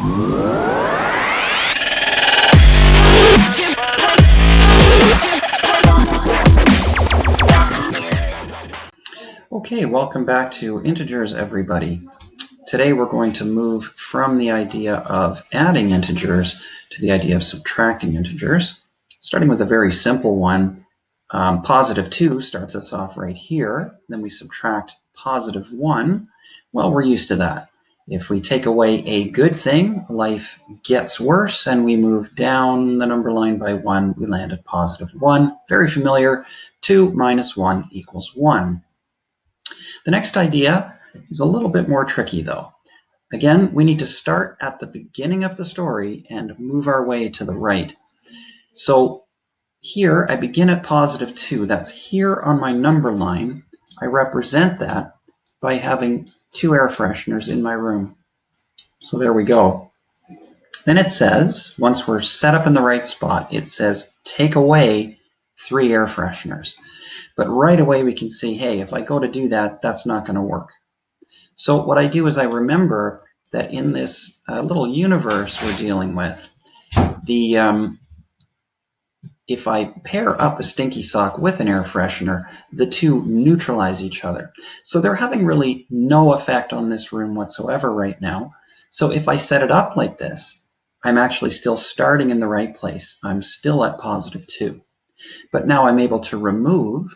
Okay, welcome back to integers, everybody. Today we're going to move from the idea of adding integers to the idea of subtracting integers, starting with a very simple one. Positive 2 starts us off right here. Then we subtract positive 1. Well, we're used to that. If we take away a good thing, life gets worse, and we move down the number line by 1. We land at positive 1. Very familiar. 2 minus 1 equals 1. The next idea is a little bit more tricky, though. Again, we need to start at the beginning of the story and move our way to the right. So here, I begin at positive 2. That's here on my number line. I represent that by having 2 air fresheners in my room. So there we go. Then it says, once we're set up in the right spot, it says take away 3 air fresheners. But right away we can see, hey, if I go to do that, that's not going to work. So what I do is I remember that in this little universe we're dealing with, if I pair up a stinky sock with an air freshener, the two neutralize each other. So they're having really no effect on this room whatsoever right now. So if I set it up like this, I'm actually still starting in the right place. I'm still at positive 2. But now I'm able to remove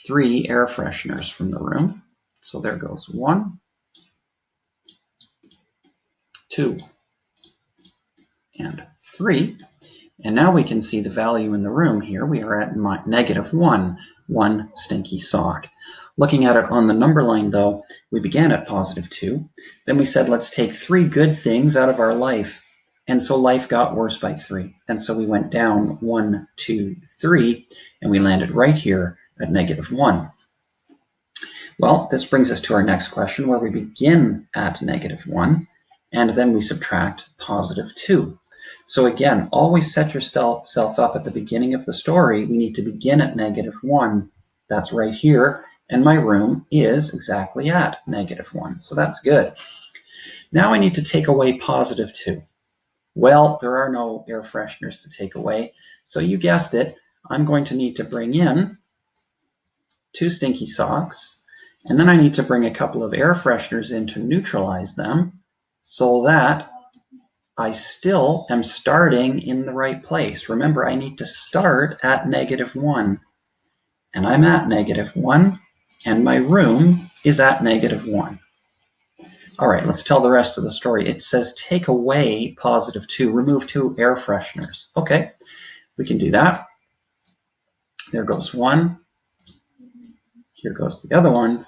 3 air fresheners from the room. So there goes 1, 2, and 3. And now we can see the value in the room here. We are at negative 1, 1 stinky sock. Looking at it on the number line, though, we began at positive 2. Then we said, let's take 3 good things out of our life. And so life got worse by 3. And so we went down 1, 2, 3, and we landed right here at negative 1. Well, this brings us to our next question, where we begin at negative 1, and then we subtract positive 2. So again, always set yourself up at the beginning of the story. We need to begin at negative 1. That's right here, and my room is exactly at negative 1. So that's good. Now I need to take away positive 2. Well, there are no air fresheners to take away, so you guessed it, I'm going to need to bring in 2 stinky socks, and then I need to bring a couple of air fresheners in to neutralize them so that I still am starting in the right place. Remember, I need to start at negative 1, and I'm at negative 1, and my room is at negative 1. All right, let's tell the rest of the story. It says take away positive 2, remove 2 air fresheners. Okay, we can do that. There goes 1. Here goes the other one.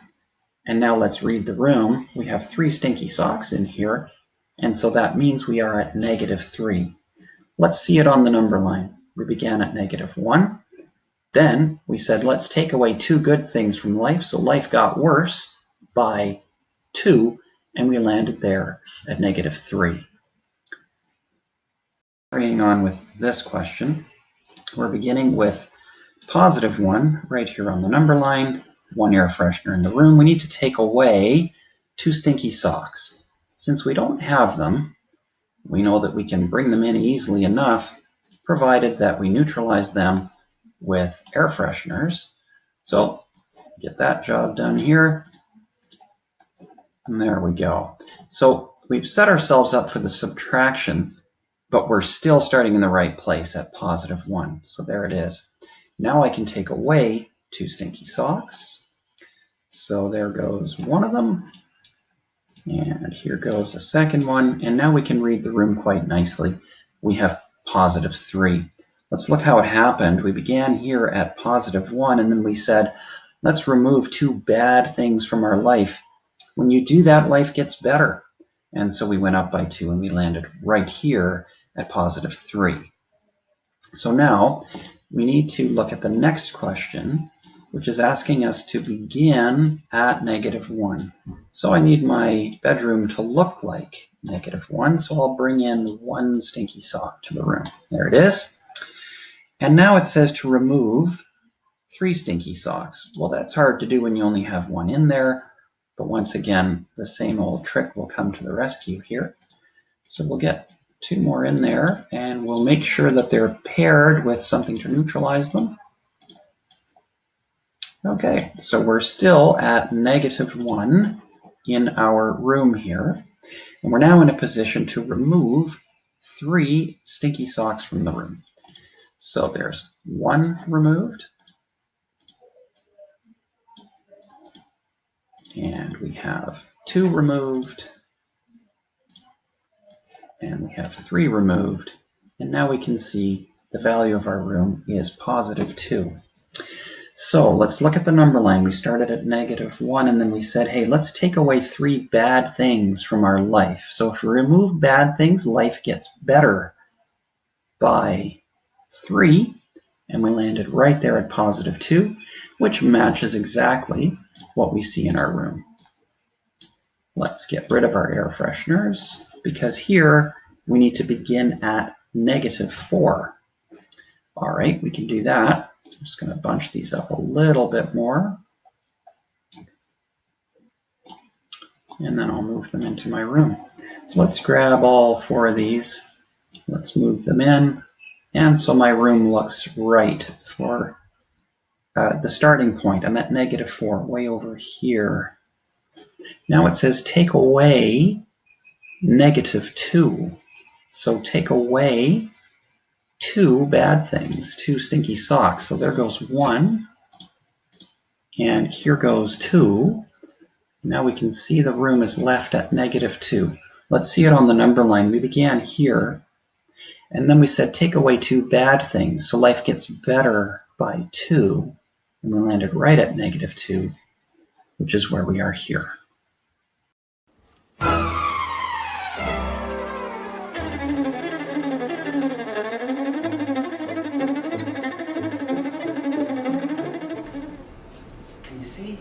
And now let's read the room. We have 3 stinky socks in here, and so that means we are at negative 3. Let's see it on the number line. We began at negative 1. Then we said, let's take away 2 good things from life. So life got worse by 2, and we landed there at negative 3. Carrying on with this question, we're beginning with positive 1 right here on the number line. 1 air freshener in the room. We need to take away 2 stinky socks. Since we don't have them, we know that we can bring them in easily enough, provided that we neutralize them with air fresheners. So get that job done here. And there we go. So we've set ourselves up for the subtraction, but we're still starting in the right place at positive 1. So there it is. Now I can take away 2 stinky socks. So there goes one of them, and here goes a second one, and now we can read the room quite nicely. We have positive 3. Let's look how it happened. We began here at positive 1, and then we said, let's remove 2 bad things from our life. When you do that, life gets better. And so we went up by 2, and we landed right here at positive 3. So now we need to look at the next question, which is asking us to begin at negative 1. So I need my bedroom to look like negative 1, so I'll bring in 1 stinky sock to the room. There it is. And now it says to remove 3 stinky socks. Well, that's hard to do when you only have 1 in there, but once again, the same old trick will come to the rescue here. So we'll get 2 more in there, and we'll make sure that they're paired with something to neutralize them. Okay, so we're still at -1 in our room here, and we're now in a position to remove 3 stinky socks from the room. So there's 1 removed, and we have 2 removed, and we have 3 removed, and now we can see the value of our room is +2. So let's look at the number line. We started at -1, and then we said, hey, let's take away 3 bad things from our life. So if we remove bad things, life gets better by 3, and we landed right there at +2, which matches exactly what we see in our room. Let's get rid of our air fresheners, because here we need to begin at -4. All right, we can do that. I'm just going to bunch these up a little bit more. And then I'll move them into my room. So let's grab all 4 of these. Let's move them in. And so my room looks right for the starting point. I'm at -4, way over here. Now it says take away -2. So take away 2 bad things, 2 stinky socks. So there goes 1, and here goes 2. Now we can see the room is left at -2. Let's see it on the number line. We began here, and then we said take away 2 bad things. So life gets better by 2, and we landed right at -2, which is where we are here. You see?